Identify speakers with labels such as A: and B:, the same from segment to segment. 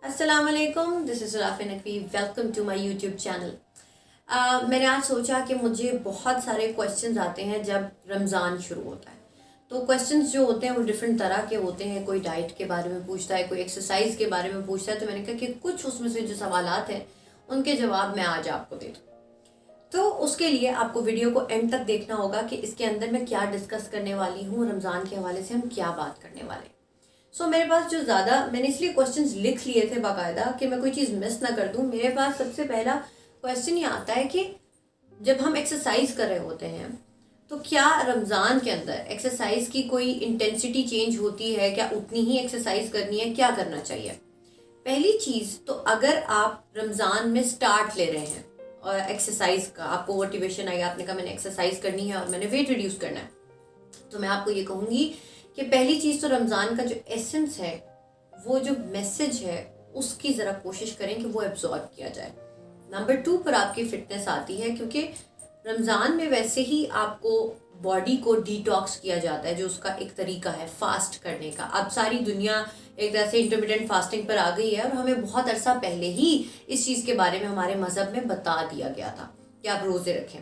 A: अस्सलाम वालेकुम, this is Rafi Naqvi. Welcome to my YouTube channel. मैंने आज सोचा कि मुझे बहुत सारे क्वेश्चंस आते हैं जब रमज़ान शुरू होता है। तो क्वेश्चंस जो होते हैं वो डिफरेंट तरह के होते हैं। कोई डाइट के बारे में पूछता है, कोई एक्सरसाइज के बारे में पूछता है। तो मैंने कहा कि कुछ उसमें से जो सवालात हैं उनके जवाब मैं आज आपको दे दूँ। तो उसके लिए आपको वीडियो को एंड तक देखना होगा कि इसके अंदर मैं क्या डिस्कस करने वाली हूँ, रमज़ान के हवाले से हम क्या बात करने वाले हैं। मेरे पास जो ज़्यादा मैंने इसलिए क्वेश्चंस लिख लिए थे बाकायदा कि मैं कोई चीज़ मिस ना कर दूं। मेरे पास सबसे पहला क्वेश्चन ये आता है कि जब हम एक्सरसाइज कर रहे होते हैं तो क्या रमज़ान के अंदर एक्सरसाइज की कोई इंटेंसिटी चेंज होती है? क्या उतनी ही एक्सरसाइज करनी है? क्या करना चाहिए? पहली चीज़ तो अगर आप रमज़ान में स्टार्ट ले रहे हैं और एक्सरसाइज का आपको मोटिवेशन आई, आपने कहा मैंने एक्सरसाइज करनी है और मैंने वेट रिड्यूस करना है, तो मैं आपको ये कहूँगी कि पहली चीज़ तो रमज़ान का जो एसेंस है, वो जो मैसेज है, उसकी ज़रा कोशिश करें कि वो एब्जॉर्ब किया जाए। नंबर 2 पर आपकी फिटनेस आती है, क्योंकि रमज़ान में वैसे ही आपको बॉडी को डिटॉक्स किया जाता है, जो उसका एक तरीका है फास्ट करने का। अब सारी दुनिया एक तरह से इंटरमिटेंट फास्टिंग पर आ गई है और हमें बहुत अरसा पहले ही इस चीज़ के बारे में हमारे मज़हब में बता दिया गया था कि आप रोज़े रखें।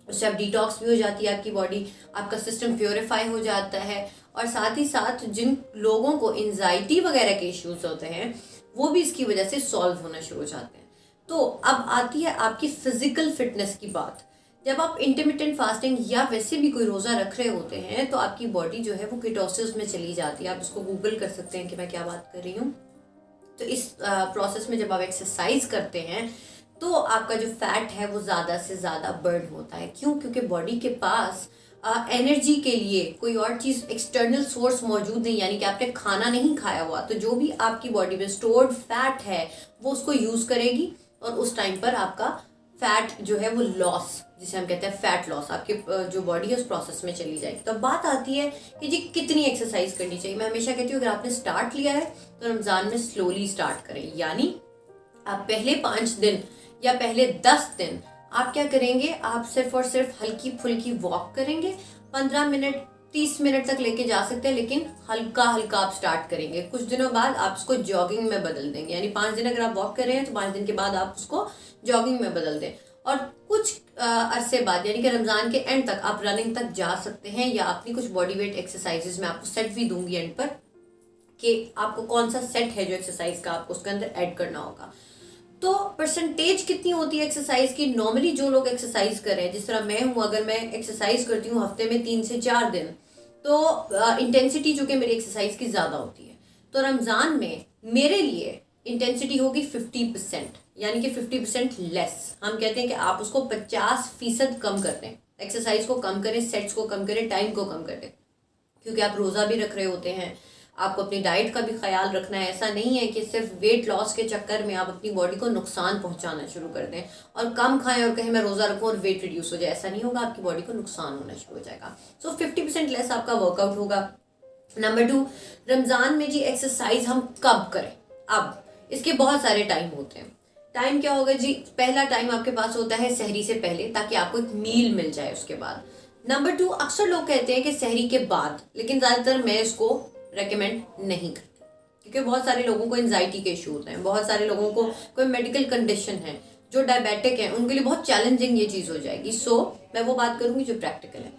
A: उससे आप डिटॉक्स भी हो जाती है आपकी बॉडी, आपका सिस्टम प्योरीफाई हो जाता है, और साथ ही साथ जिन लोगों को एंजाइटी वगैरह के इश्यूज होते हैं वो भी इसकी वजह से सॉल्व होना शुरू हो जाते हैं। तो अब आती है आपकी फिजिकल फिटनेस की बात। जब आप इंटरमिटेंट फास्टिंग या वैसे भी कोई रोज़ा रख रहे होते हैं तो आपकी बॉडी जो है वो कीटोसिस में चली जाती है। आप इसको गूगल कर सकते हैं कि मैं क्या बात कर रही हूँ। तो इस प्रोसेस में जब आप एक्सरसाइज करते हैं तो आपका जो फैट है वो ज़्यादा से ज़्यादा बर्न होता है। क्यों? क्योंकि बॉडी के पास एनर्जी के लिए कोई और चीज़ एक्सटर्नल सोर्स मौजूद नहीं, यानी कि आपने खाना नहीं खाया हुआ, तो जो भी आपकी बॉडी में स्टोर्ड फैट है वो उसको यूज़ करेगी और उस टाइम पर आपका फैट जो है वो लॉस, जिसे हम कहते हैं फैट लॉस, आपकी जो बॉडी है उस प्रोसेस में चली जाएगी। तो अब बात आती है कि जी कितनी एक्सरसाइज करनी चाहिए। मैं हमेशा कहती हूँ अगर आपने स्टार्ट लिया है तो रमज़ान में स्लोली स्टार्ट करें, यानी आप पहले 5 दिन या पहले 10 दिन आप क्या करेंगे, आप सिर्फ और सिर्फ हल्की फुल्की वॉक करेंगे। 15 मिनट 30 मिनट तक लेके जा सकते हैं, लेकिन हल्का हल्का आप स्टार्ट करेंगे। कुछ दिनों बाद आप उसको जॉगिंग में बदल देंगे, यानी 5 दिन अगर आप वॉक कर रहे हैं तो 5 दिन के बाद आप उसको जॉगिंग में बदल दें। और कुछ अरसे बाद यानी कि रमज़ान के एंड तक आप रनिंग तक जा सकते हैं, या अपनी कुछ बॉडी वेट एक्सरसाइजेज में आपको सेट भी दूंगी एंड पर कि आपको कौन सा सेट है जो एक्सरसाइज का आपको उसके अंदर ऐड करना होगा। तो परसेंटेज कितनी होती है एक्सरसाइज की? नॉर्मली जो लोग एक्सरसाइज कर रहे हैं, जिस तरह मैं हूँ, अगर मैं एक्सरसाइज करती हूँ हफ्ते में 3 से 4 दिन, तो इंटेंसिटी जो कि मेरी एक्सरसाइज की ज़्यादा होती है। तो रमज़ान में मेरे लिए इंटेंसिटी होगी 50%, यानी कि 50% लेस। हम कहते हैं कि आप उसको 50% कम कर दें, एक्सरसाइज को कम करें, सेट्स को कम करें, टाइम को कम कर दें, क्योंकि आप रोज़ा भी रख रहे होते हैं, आपको अपनी डाइट का भी ख्याल रखना है। ऐसा नहीं है कि सिर्फ वेट लॉस के चक्कर में आप अपनी बॉडी को नुकसान पहुंचाना शुरू कर दें और कम खाएं और कहें मैं रोज़ा रखूं और वेट रिड्यूस हो जाए। ऐसा नहीं होगा, आपकी बॉडी को नुकसान होना शुरू हो जाएगा। 50% लेस आपका वर्कआउट होगा। नंबर 2, रमज़ान में जी एक्सरसाइज हम कब करें? अब इसके बहुत सारे टाइम होते हैं। टाइम क्या होगा जी? पहला टाइम आपके पास होता है सहरी से पहले, ताकि आपको एक मील मिल जाए उसके बाद। नंबर 2, अक्सर लोग कहते हैं कि सहरी के बाद, लेकिन ज़्यादातर मैं इसको रेकमेंड नहीं करती, क्योंकि बहुत सारे लोगों को एंजाइटी के इशू होते हैं, बहुत सारे लोगों को कोई मेडिकल कंडीशन है, जो डायबिटिक है, उनके लिए बहुत चैलेंजिंग ये चीज़ हो जाएगी। मैं वो बात करूँगी जो प्रैक्टिकल है।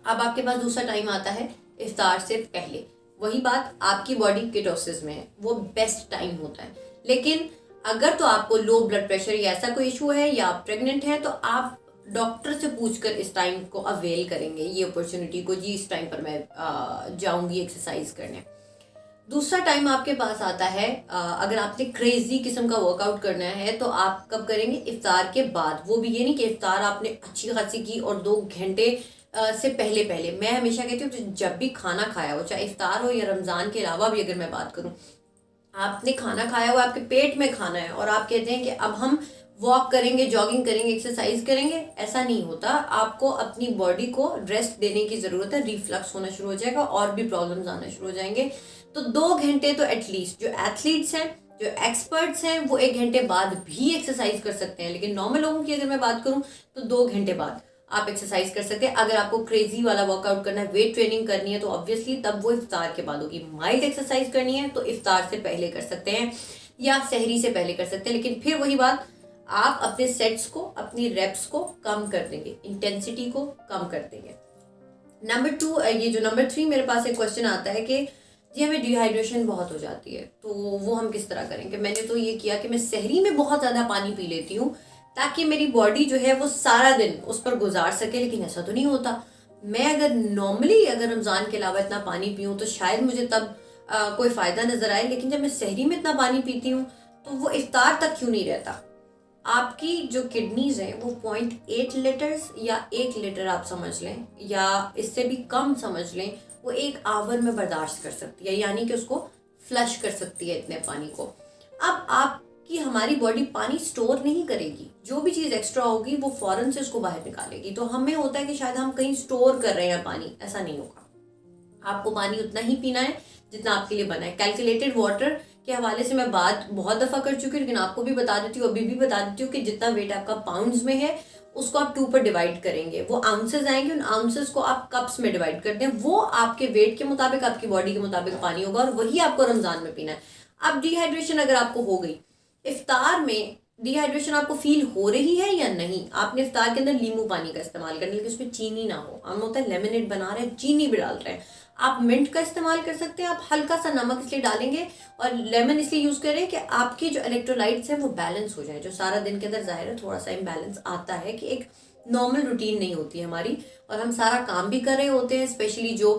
A: अब आपके पास दूसरा टाइम आता है इफ्तार से पहले। वही बात, आपकी बॉडी कीटोसिस में है, वो बेस्ट टाइम होता है। लेकिन अगर तो आपको लो ब्लड प्रेशर या ऐसा कोई इशू है, या आप प्रेग्नेंट हैं, तो आप डॉक्टर से पूछकर इस टाइम को अवेल करेंगे, ये अपॉर्चुनिटी को, जी इस टाइम पर मैं जाऊंगी एक्सरसाइज करने। दूसरा टाइम आपके पास आता है, अगर आपने क्रेजी किस्म का वर्कआउट करना है तो आप कब करेंगे? इफ्तार के बाद। वो भी ये नहीं कि इफ्तार आपने अच्छी खासी की और 2 घंटे से पहले पहले। मैं हमेशा कहती हूँ जब भी खाना खाया हो, चाहे इफ्तार हो या रमज़ान के अलावा भी अगर मैं बात करूँ, आपने खाना खाया हुआ, आपके पेट में खाना है और आप कहते हैं कि अब हम वॉक करेंगे, जॉगिंग करेंगे, एक्सरसाइज करेंगे, ऐसा नहीं होता। आपको अपनी बॉडी को रेस्ट देने की ज़रूरत है। रिफ्लक्स होना शुरू हो जाएगा और भी प्रॉब्लम्स आना शुरू हो जाएंगे। तो 2 घंटे तो एटलीस्ट, जो एथलीट्स हैं, जो एक्सपर्ट्स हैं, वो 1 घंटे बाद भी एक्सरसाइज कर सकते हैं, लेकिन नॉर्मल लोगों की अगर मैं बात करूं तो 2 घंटे बाद आप एक्सरसाइज कर सकते हैं। अगर आपको क्रेजी वाला वर्कआउट करना है, वेट ट्रेनिंग करनी है, तो ऑब्वियसली तब वो इफ्तार के बाद होगी। माइल्ड एक्सरसाइज करनी है तो इफ्तार से पहले कर सकते हैं या सहरी से पहले कर सकते हैं। लेकिन फिर वही बात, आप अपने सेट्स को, अपनी रेप्स को कम कर देंगे, इंटेंसिटी को कम कर देंगे। नंबर 2, ये जो नंबर 3 मेरे पास एक क्वेश्चन आता है कि जी हमें डिहाइड्रेशन बहुत हो जाती है, तो वो हम किस तरह करेंगे। मैंने तो ये किया कि मैं सहरी में बहुत ज़्यादा पानी पी लेती हूँ ताकि मेरी बॉडी जो है वो सारा दिन उस पर गुजार सके, लेकिन ऐसा तो नहीं होता। मैं अगर नॉर्मली अगर रमज़ान के अलावा इतना पानी पीऊँ तो शायद मुझे तब कोई फ़ायदा नज़र आए, लेकिन जब मैं सहरी में इतना पानी पीती हूँ तो वो इफ्तार तक क्यों नहीं रहता। आपकी जो किडनीज हैं वो 0.8 लीटर्स या 1 लीटर आप समझ लें, या इससे भी कम समझ लें, वो 1 आवर में बर्दाश्त कर सकती है, यानी कि उसको फ्लश कर सकती है इतने पानी को। अब आपकी हमारी बॉडी पानी स्टोर नहीं करेगी, जो भी चीज़ एक्स्ट्रा होगी वो फौरन से उसको बाहर निकालेगी। तो हमें होता है कि शायद हम कहीं स्टोर कर रहे हैं पानी, ऐसा नहीं होगा। आपको पानी उतना ही पीना है जितना आपके लिए बना है। कैलकुलेटेड वाटर के हवाले से मैं बात बहुत दफ़ा कर चुकी हूँ, लेकिन आपको भी बता देती हूँ, अभी भी बता देती हूँ कि जितना वेट आपका पाउंड्स में है उसको आप 2 पर डिवाइड करेंगे, वो आउंसेस आएंगे, उन आउंसेस को आप कप्स में डिवाइड कर दें, वो आपके वेट के मुताबिक, आपकी बॉडी के मुताबिक पानी होगा, और वही आपको रमज़ान में पीना है। अब डिहाइड्रेशन अगर आपको हो गई, इफ्तार में डिहाइड्रेशन आपको फील हो रही है या नहीं, आपने इफ्तार के अंदर नींबू पानी का इस्तेमाल करना, लेकिन उसमें चीनी ना हो। हम होता है लेमनेड बना रहे हैं, चीनी भी डाल रहे हैं, आप मिंट का इस्तेमाल कर सकते हैं। आप हल्का सा नमक इसलिए डालेंगे और लेमन इसलिए यूज़ करें कि आपके जो इलेक्ट्रोलाइट्स हैं वो बैलेंस हो जाए। जो सारा दिन के अंदर ज़ाहिर है थोड़ा सा इम्बैलेंस आता है कि एक नॉर्मल रूटीन नहीं होती है हमारी, और हम सारा काम भी कर रहे होते हैं, स्पेशली जो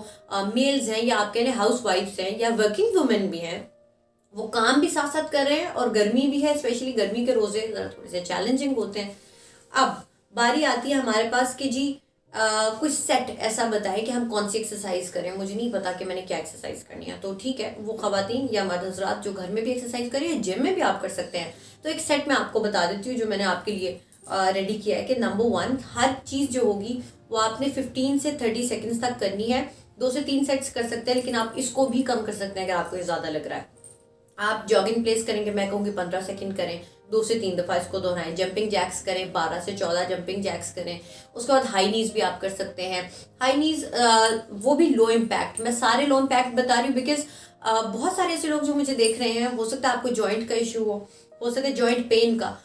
A: मेल्स हैं या आप कह रहे हाउस वाइफ्स हैं या वर्किंग वुमेन भी हैं, वो काम भी साथ साथ कर रहे हैं, और गर्मी भी है, स्पेशली गर्मी के रोज़े ज़रा थोड़े से चैलेंजिंग होते हैं। अब बारी आती है हमारे पास कि जी कुछ सेट ऐसा बताए कि हम कौन सी एक्सरसाइज करें। मुझे नहीं पता कि मैंने क्या एक्सरसाइज करनी है, तो ठीक है, वो ख़वातीन या मर्द हज़रात जो घर में भी एक्सरसाइज करें, जिम में भी आप कर सकते हैं। तो एक सेट मैं आपको बता देती हूँ जो मैंने आपके लिए रेडी किया है कि नंबर 1, हर चीज़ जो होगी वो आपने 15 से 30 सेकेंड्स तक करनी है। 2 से 3 सेट्स कर सकते हैं, लेकिन आप इसको भी कम कर सकते हैं अगर आपको ये ज़्यादा लग रहा है। आप जॉगिंग प्लेस करेंगे, मैं कहूँगी 15 सेकंड करें, 2 से 3 दफ़ा इसको दोहराएं। जंपिंग जैक्स करें, 12 से 14 जंपिंग जैक्स करें। उसके बाद हाई नीज़ भी आप कर सकते हैं। हाई नीज़ वो भी लो इम्पैक्ट, मैं सारे लो इम्पैक्ट बता रही हूँ बिकॉज बहुत सारे ऐसे लोग जो मुझे देख रहे हैं, हो सकता है आपको जॉइंट का इशू हो सकता है जॉइंट पेन का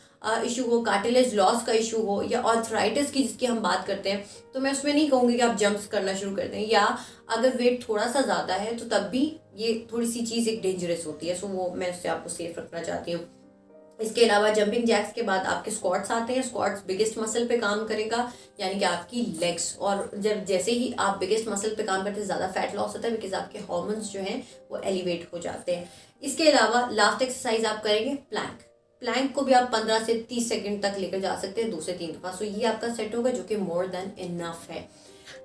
A: इशू हो, कार्टिलेज लॉस का इशू हो, या आर्थराइटिस की जिसकी हम बात करते हैं, तो मैं उसमें नहीं कहूँगी कि आप जंप्स करना शुरू कर दें, या अगर वेट थोड़ा सा ज़्यादा है तो तब भी ये थोड़ी सी चीज़ एक डेंजरस होती है, सो वो मैं उससे आपको सेफ रखना चाहती हूँ। इसके अलावा जंपिंग जैक्स के बाद आपके स्क्वाट्स आते हैं। स्क्वाट्स बिगेस्ट मसल पे काम करेगा, यानी कि आपकी लेग्स, और जब जैसे ही आप बिगेस्ट मसल पे काम करते हैं ज़्यादा फैट लॉस होता है, बिकॉज आपके हार्मोन्स जो हैं वो एलिवेट हो जाते हैं। इसके अलावा लास्ट एक्सरसाइज आप करेंगे प्लैंक। प्लैंक को भी आप 15 से 30 सेकंड तक लेकर जा सकते हैं, 2 से 3 दफ़ा। सो ये आपका सेट होगा जो कि मोर देन इनफ है।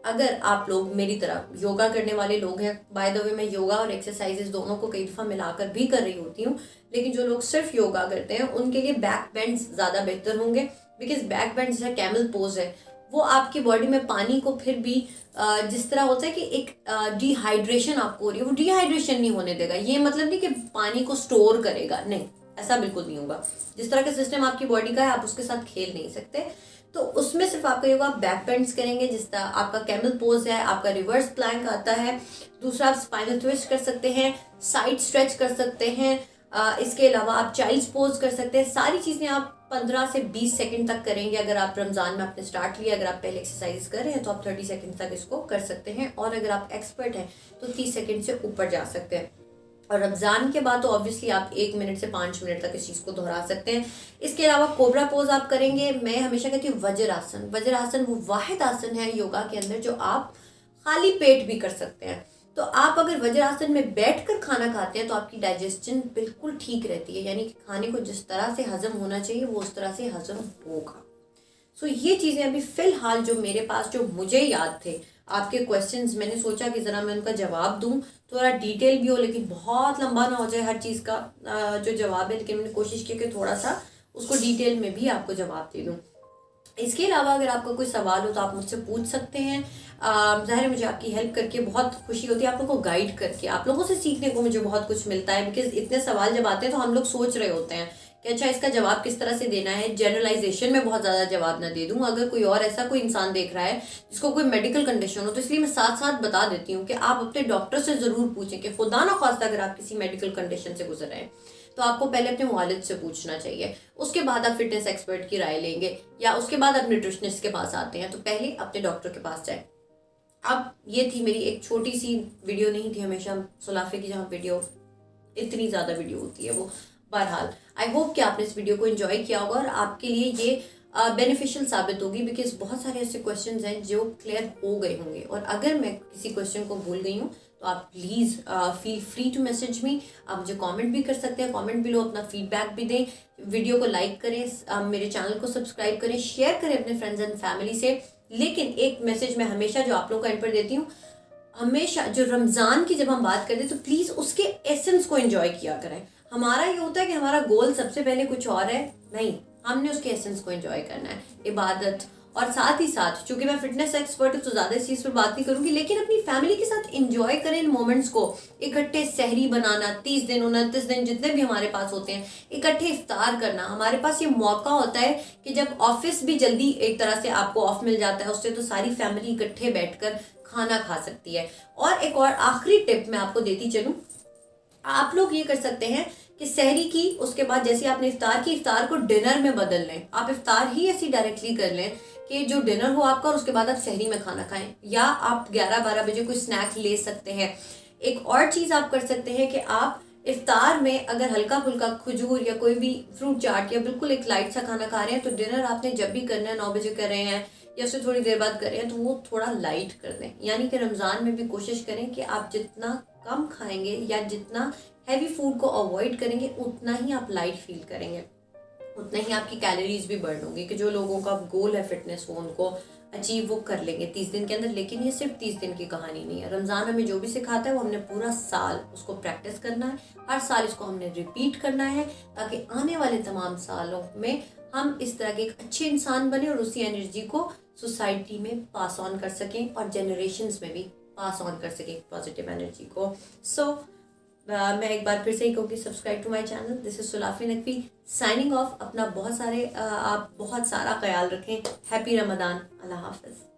A: अगर आप लोग मेरी तरह योगा करने वाले लोग हैं, बाय द वे मैं योगा और एक्सरसाइजेस दोनों को कई दफ़ा मिलाकर भी कर रही होती हूँ, लेकिन जो लोग सिर्फ योगा करते हैं उनके लिए बैक बेंड्स ज़्यादा बेहतर होंगे, बिकॉज बैक बेंड जैसा कैमल पोज है वो आपकी बॉडी में पानी को फिर भी जिस तरह होता है कि एक डिहाइड्रेशन आपको हो रही है, वो डिहाइड्रेशन नहीं होने देगा। ये मतलब नहीं कि पानी को स्टोर करेगा, नहीं, ऐसा बिल्कुल नहीं होगा। जिस तरह का सिस्टम आपकी बॉडी का है आप उसके साथ खेल नहीं सकते। तो उसमें सिर्फ आपका योगा आप बैक बेंड्स करेंगे, जिस तरह आपका कैमल पोज है, आपका रिवर्स प्लैंक आता है, दूसरा आप स्पाइनल ट्विस्ट कर सकते हैं, साइड स्ट्रेच कर सकते हैं, इसके अलावा आप चाइल्ड्स पोज कर सकते हैं। सारी चीज़ें आप 15 से 20 सेकंड तक करेंगे। अगर आप रमज़ान में आपने स्टार्ट लिया, अगर आप पहले एक्सरसाइज कर रहे हैं तो आप 30 सेकंड तक इसको कर सकते हैं, और अगर आप एक्सपर्ट हैं तो 30 सेकंड से ऊपर जा सकते हैं। और रमज़ान के बाद तो ऑब्वियसली आप 1 मिनट से 5 मिनट तक इस चीज़ को दोहरा सकते हैं। इसके अलावा कोबरा पोज आप करेंगे। मैं हमेशा कहती हूँ वज्रासन। वज्रासन वो वाहिद आसन है योगा के अंदर जो आप खाली पेट भी कर सकते हैं। तो आप अगर वज्रासन में बैठकर खाना खाते हैं तो आपकी डाइजेशन बिल्कुल ठीक रहती है, यानी कि खाने को जिस तरह से हजम होना चाहिए वो उस तरह से हजम होगा। सो ये चीज़ें अभी फ़िलहाल जो मेरे पास जो मुझे याद थे, आपके क्वेश्चंस मैंने सोचा कि ज़रा मैं उनका जवाब दूं, थोड़ा डिटेल भी हो लेकिन बहुत लंबा ना हो जाए हर चीज़ का जो जवाब है, लेकिन मैंने कोशिश की कि थोड़ा सा उसको डिटेल में भी आपको जवाब दे दूं। इसके अलावा अगर आपका कोई सवाल हो तो आप मुझसे पूछ सकते हैं। ज़ाहिर है मुझे आपकी हेल्प करके बहुत खुशी होती है, आप लोगों को गाइड करके, आप लोगों से सीखने को मुझे बहुत कुछ मिलता है, बिकॉज इतने सवाल जब आते हैं तो हम लोग सोच रहे होते हैं कि अच्छा इसका जवाब किस तरह से देना है, जनरलाइजेशन में बहुत ज़्यादा जवाब ना दे दूँ। अगर कोई और ऐसा कोई इंसान देख रहा है जिसको कोई मेडिकल कंडीशन हो, तो इसलिए मैं साथ साथ बता देती हूँ कि आप अपने डॉक्टर से ज़रूर पूछें कि खुदा ना खास्ता अगर आप किसी मेडिकल कंडीशन से गुजर रहे हैं तो आपको पहले अपने वालिद से पूछना चाहिए, उसके बाद आप फिटनेस एक्सपर्ट की राय लेंगे, या उसके बाद आप न्यूट्रिशनिस्ट के पास आते हैं तो पहले अपने डॉक्टर के पास जाए। अब ये थी मेरी एक छोटी सी वीडियो, नहीं थी हमेशा सुलाफे की जहाँ वीडियो इतनी ज़्यादा वीडियो होती है वो। बहरहाल आई होप कि आपने इस वीडियो को एंजॉय किया होगा और आपके लिए ये बेनिफिशियल साबित होगी, बिकॉज बहुत सारे ऐसे क्वेश्चंस हैं जो क्लियर हो गए होंगे, और अगर मैं किसी क्वेश्चन को भूल गई हूँ तो आप please feel free to message me. आप मुझे कमेंट भी कर सकते हैं, कमेंट बिलो अपना फीडबैक भी दें, वीडियो को लाइक करें, मेरे चैनल को सब्सक्राइब करें, शेयर करें अपने फ्रेंड्स एंड फैमिली से। लेकिन एक मैसेज मैं हमेशा जो आप लोगों को एंड पर देती हूँ, हमेशा जो रमज़ान की जब हम बात करते हैं तो प्लीज़ उसके एसेंस को एंजॉय किया करें। हमारा ये होता है कि हमारा गोल सबसे पहले कुछ और है, नहीं, हमने उसके एसेंस को एंजॉय करना है, इबादत। और साथ ही साथ चूंकि मैं फिटनेस एक्सपर्ट हूँ तो ज़्यादा इस चीज़ पर बात नहीं करूँगी, लेकिन अपनी फैमिली के साथ एंजॉय करें इन मोमेंट्स को। इकट्ठे सहरी बनाना, 30 दिन 29 दिन जितने भी हमारे पास होते हैं, इकट्ठे इफ्तार करना। हमारे पास ये मौका होता है कि जब ऑफिस भी जल्दी एक तरह से आपको ऑफ मिल जाता है उससे, तो सारी फैमिली इकट्ठे बैठकर खाना खा सकती है। और एक और आखिरी टिप मैं आपको देती चलूँ, आप लोग ये कर सकते हैं कि सहरी की उसके बाद जैसे आपने इफ्तार की, इफ्तार को डिनर में बदल लें। आप इफ्तार ही ऐसी डायरेक्टली कर लें कि जो डिनर हो आपका और उसके बाद आप सहरी में खाना खाएं, या आप 11-12 बजे कोई स्नैक ले सकते हैं। एक और चीज़ आप कर सकते हैं कि आप इफ्तार में अगर हल्का फुल्का खजूर या कोई भी फ्रूट चाट या बिल्कुल एक लाइट सा खाना खा रहे हैं, तो डिनर आपने जब भी करना है 9 बजे कर रहे हैं या उससे थोड़ी देर बाद कर रहे हैं, तो वो थोड़ा लाइट कर दें। यानी कि रमज़ान में भी कोशिश करें कि आप जितना कम खाएंगे या जितना हैवी फूड को अवॉइड करेंगे उतना ही आप लाइट फील करेंगे, उतना ही आपकी कैलोरीज भी बर्न होगी। कि जो लोगों का गोल है फिटनेस वो उनको अचीव वो कर लेंगे 30 दिन के अंदर। लेकिन ये सिर्फ 30 दिन की कहानी नहीं है। रमज़ान हमें जो भी सिखाता है वो हमने पूरा साल उसको प्रैक्टिस करना है, हर साल इसको हमने रिपीट करना है, ताकि आने वाले तमाम सालों में हम इस तरह के एक अच्छे इंसान बने और उसी एनर्जी को सोसाइटी में पास ऑन कर सकें और जनरेशन्स में भी पास ऑन कर सकें पॉजिटिव एनर्जी को। सो मैं एक बार फिर से ही कहूँगी, subscribe to my channel. This is Sulafi Naqvi signing off. अपना आप बहुत सारा ख्याल रखें। हैप्पी रमदान। अल्लाह हाफ़िज़।